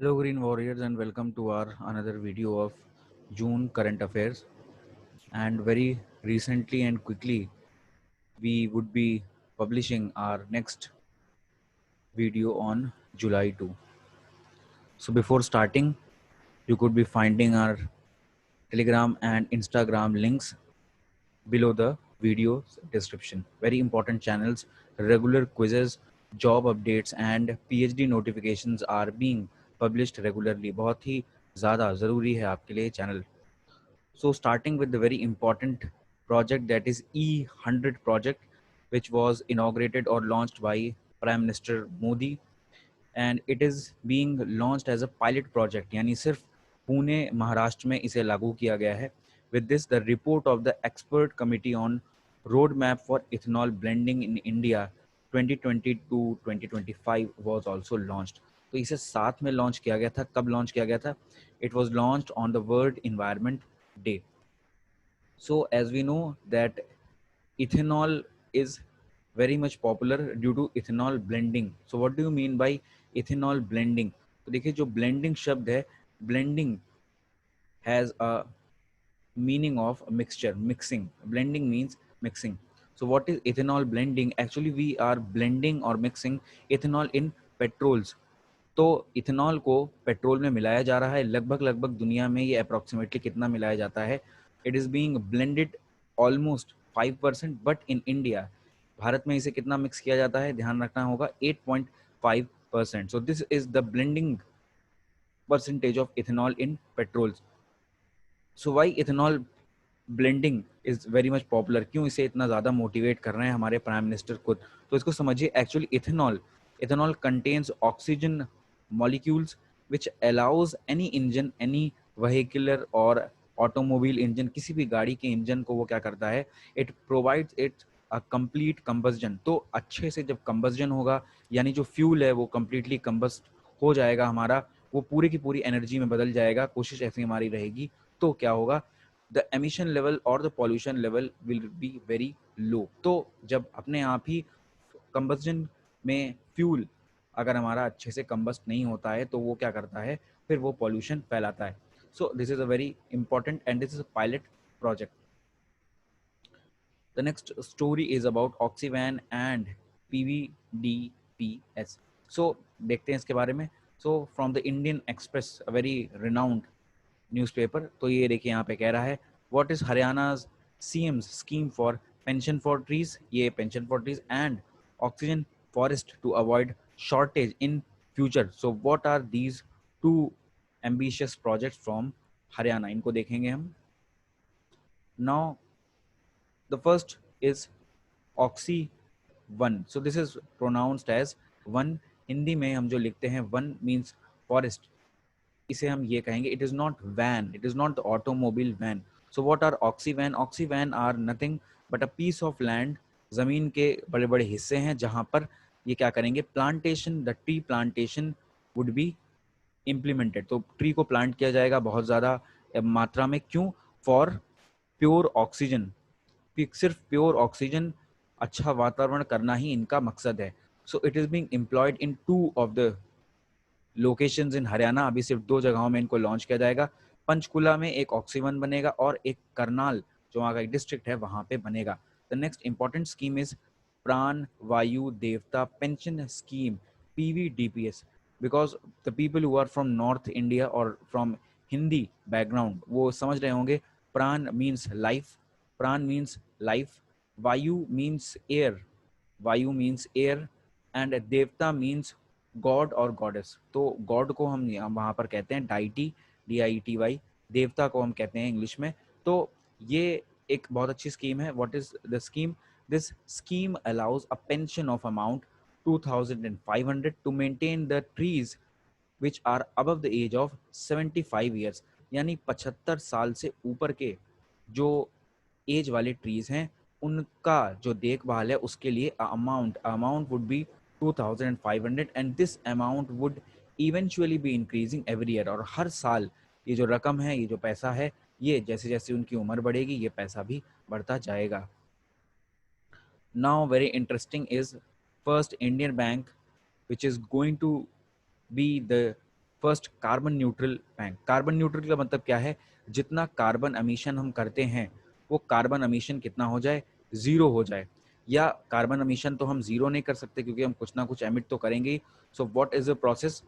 Hello Green Warriors and welcome to our another video of June current affairs, and very recently and quickly we would be publishing our next video on July 2. So before starting, you could be finding our Telegram and Instagram links below the video's description. Very important channels, regular quizzes, job updates and PhD notifications are being published regularly. बहुत ही ज़्यादा ज़रूरी है आपके लिए channel. So starting with the very important project, that is E100 project, which was inaugurated or launched by Prime Minister Modi, and it is being launched as a pilot project, यानी सिर्फ पुणे महाराष्ट्र में इसे लागू किया गया है. With this, the report of the expert committee on roadmap for ethanol blending in India 2020 to 2025 was also launched. तो इसे साथ में लॉन्च किया गया था. कब लॉन्च किया गया था? It was launched on the World Environment Day. So as we know that ethanol is very much popular due to ethanol blending. So what do you mean by ethanol blending? तो देखिए, जो blending शब्द है, blending has a meaning of mixture, mixing. Blending means mixing. So what is ethanol blending? Actually we are blending or mixing ethanol in petrols. तो ethanol को petrol में मिलाया जा रहा है. लगभग लगभग दुनिया में ये अप्रॉक्सीमेटली कितना मिलाया जाता है? It is being blended almost 5%, but in India, Bharat में इसे कितना मिक्स किया जाता है? ध्यान रखना होगा, 8.5%. So this is the blending percentage of ethanol in petrols. So why ethanol blending is very much popular? क्यों इसे इतना ज़्यादा मोटिवेट कर रहे हैं हमारे प्राइम मिनिस्टर खुद? तो इसको समझिए. Actually ethanol contains oxygen molecules which allows any engine, any vehicular और ऑटोमोबाइल इंजन, किसी भी गाड़ी के इंजन को वो क्या करता है? It provides it a complete combustion. तो अच्छे से जब कंबस्जन होगा, यानी जो फ्यूल है वो कंप्लीटली कंबस्ट हो जाएगा हमारा, वो पूरी की पूरी एनर्जी में बदल जाएगा. कोशिश ऐसी हमारी रहेगी. तो क्या होगा? द एमिशन लेवल और the pollution level will be very low. तो जब अपने आप ही कंबस्जन में फ्यूल अगर हमारा अच्छे से कंबस्ट नहीं होता है, तो वो क्या करता है? फिर वो पॉल्यूशन फैलाता है. सो this is a very important and this is a pilot project. The next story is about Oxyvan and PVDPS. So देखते हैं इसके बारे में. So from the Indian Express, a very renowned newspaper, तो ये देखिए यहाँ पे कह रहा है, what is Haryana's CM's scheme for pension for trees? ये pension for trees and oxygen forest to avoid shortage in future. So what are these two ambitious projects from Haryana? इनको देखेंगे हम. Now the first is oxy van. So this is pronounced as van. Hindi में हम जो लिखते हैं one means forest, इसे हम ये कहेंगे, it is not van, it is not the automobile van. So what are oxy van? Oxy van are nothing but a piece of land. जमीन के बड़े बड़े हिस्से हैं जहां पर ये क्या करेंगे? Plantation, the tree plantation would be implemented. तो ट्री को प्लांट किया जाएगा बहुत ज़्यादा मात्रा में. क्यों? For pure oxygen. सिर्फ प्योर ऑक्सीजन, अच्छा वातावरण करना ही इनका मकसद है. So it is being employed in 2 of the locations इन हरियाणा. अभी सिर्फ 2 जगहों में इनको लॉन्च किया जाएगा. पंचकुला में एक ऑक्सीवन बनेगा और एक करनाल, जो वहाँ का एक डिस्ट्रिक्ट है, वहाँ पे बनेगा. The next important scheme is Pran Vayu Devta pension scheme, PVDPS. Because the people who are from north India और फ्रॉम हिंदी बैकग्राउंड, वो समझ रहे होंगे. Pran means life, Pran means life. Vayu means air, Vayu means air. And Devta means god और गॉडेस. तो गॉड को हम वहाँ पर कहते हैं डाइटी, DIETY. देवता को हम कहते हैं इंग्लिश में. तो ये एक बहुत अच्छी स्कीम है. What is the scheme? This scheme allows a pension of amount 2500 to maintain the trees which are above the age of 75 years. यानी 75 साल से ऊपर के जो एज वाले ट्रीज हैं, उनका जो देखभाल है उसके लिए amount would be 2500 and this amount would eventually be increasing every year. और हर साल ये जो रकम है, ये जो पैसा है, ये जैसे जैसे उनकी उम्र बढ़ेगी ये पैसा भी बढ़ता जाएगा. Now very interesting is first Indian bank which is going to be the first carbon neutral bank. Carbon neutral का मतलब क्या है, जितना कार्बन एमिशन हम करते हैं वो कार्बन एमिशन कितना हो जाए, जीरो हो जाए। या कार्बन एमिशन तो हम जीरो नहीं कर सकते क्योंकि हम कुछ ना कुछ एमिट तो करेंगे ही। So what is the process,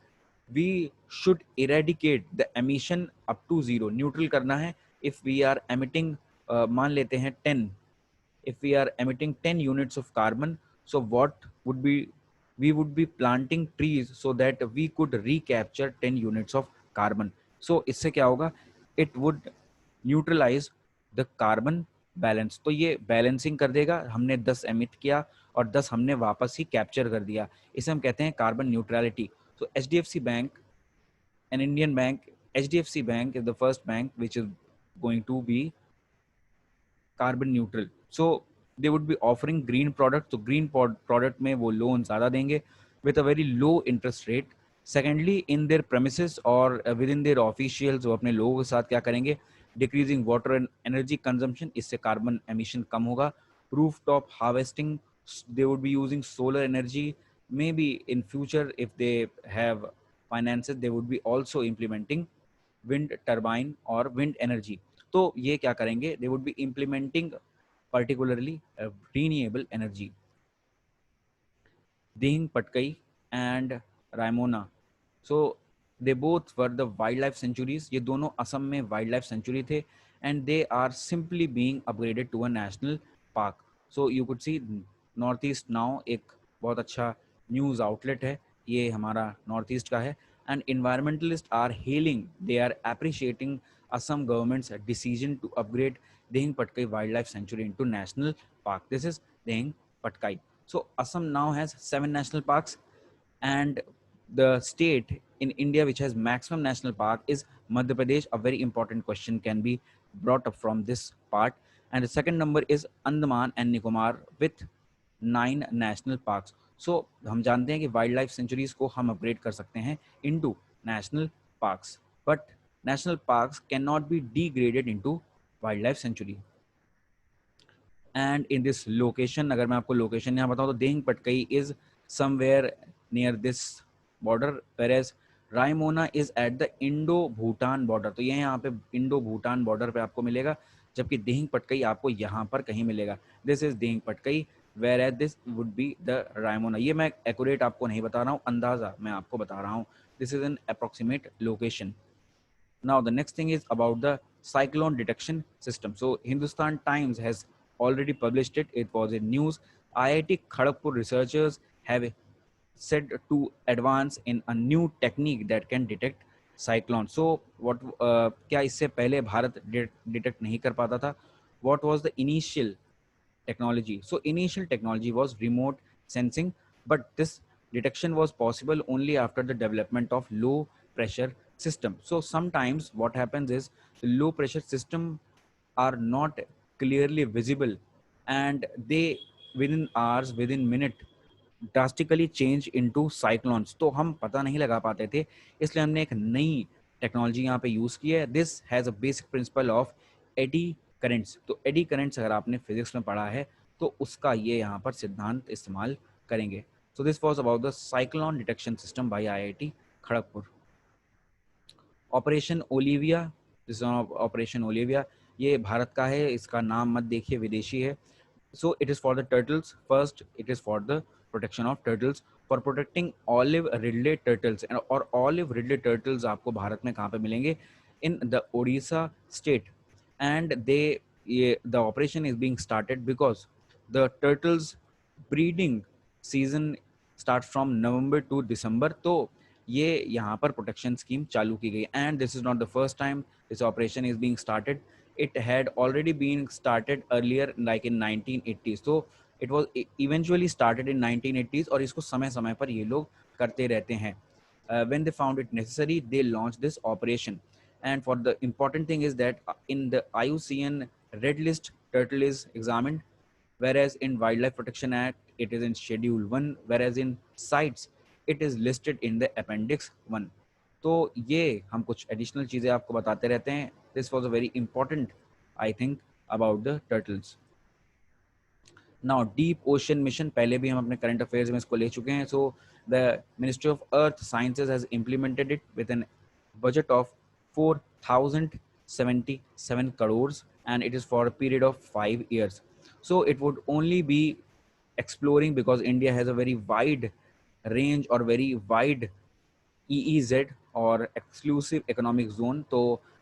we should eradicate the emission up to zero, neutral करना है। इफ वी आर एमिटिंग, मान लेते हैं 10, if we are emitting 10 units of carbon, so what would be, we would be planting trees so that we could recapture 10 units of carbon. So इससे क्या होगा, it would neutralize the carbon balance। तो ये balancing कर देगा, हमने 10 emit किया और 10 हमने वापस ही कैप्चर कर दिया, इसे हम कहते हैं carbon neutrality. So HDFC Bank, an Indian bank, HDFC Bank is the first bank which is going to be carbon neutral. So they would be offering green product, तो ग्रीन प्रोडक्ट में वो loan ज़्यादा देंगे with a very low interest rate. Secondly, in their premises और with in their officials वो अपने लोगों के साथ क्या करेंगे, decreasing water and energy consumption, इससे कार्बन एमिशन कम होगा। Roof top harvesting, they would be using solar energy, may be in future if they have finances they would be also implementing wind turbine और wind energy. तो ये क्या करेंगे, they would be implementing particularly renewable energy। Ding Patkai and Raimona, so they both were the wildlife sanctuaries। ये दोनों असम में wild life sanctuary थे and they are simply being upgraded to a national park। so you could see north east now एक बहुत अच्छा news outlet है, ये हमारा नॉर्थ ईस्ट का है। and environmentalists are hailing, they are appreciating Assam government's decision to upgrade Dehing Patkai Wildlife Sanctuary into national park। This is Dehing Patkai। So Assam now has 7 national parks, and the state in India which has maximum national park is Madhya Pradesh। A very important question can be brought up from this part। And the second number is Andaman and Nicobar with 9 national parks। So हम जानते हैं कि wild life sanctuaries को हम upgrade कर सकते हैं into national parks, but national parks can not be degraded into wild life sanctuary. And in this location, अगर मैं आपको लोकेशन यहाँ बताऊँ तो Dehing Patkai is somewhere near this border, whereas Raimona is at the Indo Bhutan border. तो ये यहाँ पे इंडो भूटान बॉर्डर पे आपको मिलेगा, जबकि देहिंग पटकई आपको यहाँ पर कहीं मिलेगा। This is Dehing Patkai where this would be the Raimona. ये मैं एक्यूरेट आपको नहीं बता रहा हूँ, अंदाजा मैं आपको बता रहा हूँ। This is an approximate location. Now the next thing is about the cyclone detection system। So Hindustan Times has already published it, it was in news। IIT Kharagpur researchers have said to advance in a new technique that can detect cyclone। So what क्या इससे पहले Bharat detect नहीं कर पाता था? What was the initial technology? So initial technology was remote sensing, but this detection was possible only after the development of low pressure system। So sometimes what happens is the low pressure system are not clearly visible, and they within hours, within minute drastically change into cyclones. तो हम पता नहीं लगा पाते थे, इसलिए हमने एक नई टेक्नोलॉजी यहाँ पे यूज़ की है। This has a basic principle of AD currents. तो एडी करेंट्स अगर आपने फिजिक्स में पढ़ा है तो उसका ये यहाँ पर सिद्धांत इस्तेमाल करेंगे। So this was about the cyclone detection system by IIT Kharagpur. Operation Olivia, this operation Olivia, ये भारत का है, इसका नाम मत देखिए, विदेशी है। So it is for the turtles first, it is for the protection of turtles, for protecting olive ridley turtles। and और olive ridley turtles आपको भारत में कहाँ पे मिलेंगे, in the Odisha state। and they the operation is being started because the turtles breeding season starts from November to December। तो ये यहाँ पर प्रोटेक्शन स्कीम चालू की गई। And this is not the first time this operation is being started, it had already been started earlier like in 1980s। so it was eventually started in 1980s और इसको समय समय पर ये लोग करते रहते हैं। When they found it necessary they launched this operation। and for the important thing is that in the IUCN red list turtle is examined, whereas in Wildlife Protection Act it is in Schedule 1, whereas in CITES it is listed in the Appendix 1। तो ये हम कुछ additional चीज़ें आपको बताते रहते हैं। This was a very important I think about the turtles. Now deep ocean mission, पहले भी हम अपने करंट अफेयर्स में इसको ले चुके हैं. So the ministry of earth sciences has implemented it with an budget of 4,077 crores, and it is for a period of 5 years. So it would only be exploring, because India has a very wide range or very wide EEZ और exclusive economic zone. तो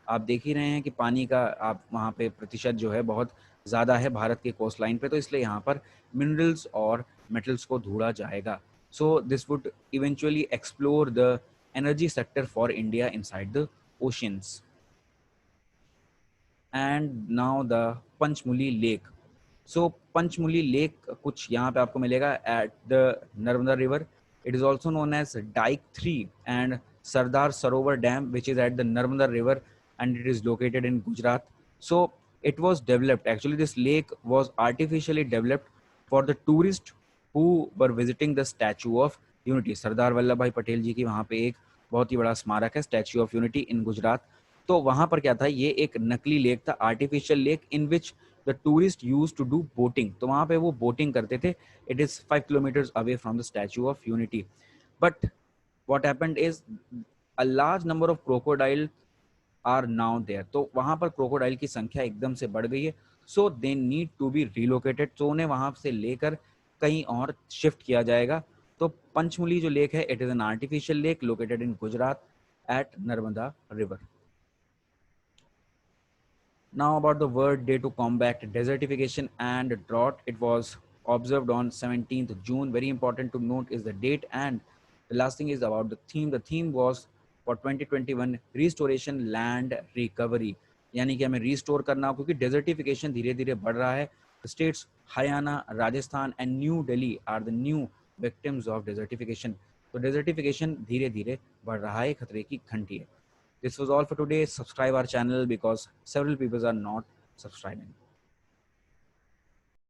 आप देख ही रहे हैं कि पानी का आप वहाँ पे प्रतिशत जो है बहुत ज़्यादा है भारत के कोस्ट लाइन पे, तो इसलिए यहाँ पर मिनरल्स और मेटल्स को ढूंढा जाएगा. So this would eventually explore the energy sector for India inside the oceans. And now the Panchmuli Lake. So Panchmuli Lake कुछ यहाँ पे आपको मिलेगा at the Narmada River. It is also known as Dike 3 and Sardar Sarovar Dam, which is at the Narmada River, and it is located in Gujarat. So it was developed. Actually, this lake was artificially developed for the tourists who were visiting the Statue of Unity. Sardar Vallabh भाई पटेल जी की वहाँ पे एक बहुत ही बड़ा स्मारक है, statue of unity in Gujarat. तो वहां पर क्या था, ये एक नकली लेक था, artificial lake, in which the tourist use to do boating. तो वहां पे वो बोटिंग करते थे. It is 5 kilometres away from the Statue of Unity. But what happened is a large number of crocodile are now there. तो वहां पर crocodile की संख्या एकदम से बढ़ गई है. So they need to be relocated. तो उन्हें वहां से लेकर कहीं और शिफ्ट किया जाएगा. तो पंचमुली जो लेक है, it is an artificial lake located in Gujarat at Narmada river. Now about the World Day to combat desertification and drought. It was observed on 17th June. Very important to note is the date, and the last thing is about the theme. The theme was for 2021 restoration land recovery. यानी कि हमें restore करना, क्योंकि desertification धीरे धीरे बढ़ रहा है. States Haryana, Rajasthan and New Delhi are the new victims of desertification. तो डेजर्टिफिकेशन धीरे धीरे बढ़ रहा है, खतरे की घंटी है. This was all for today. Subscribe our channel because several people are not subscribing.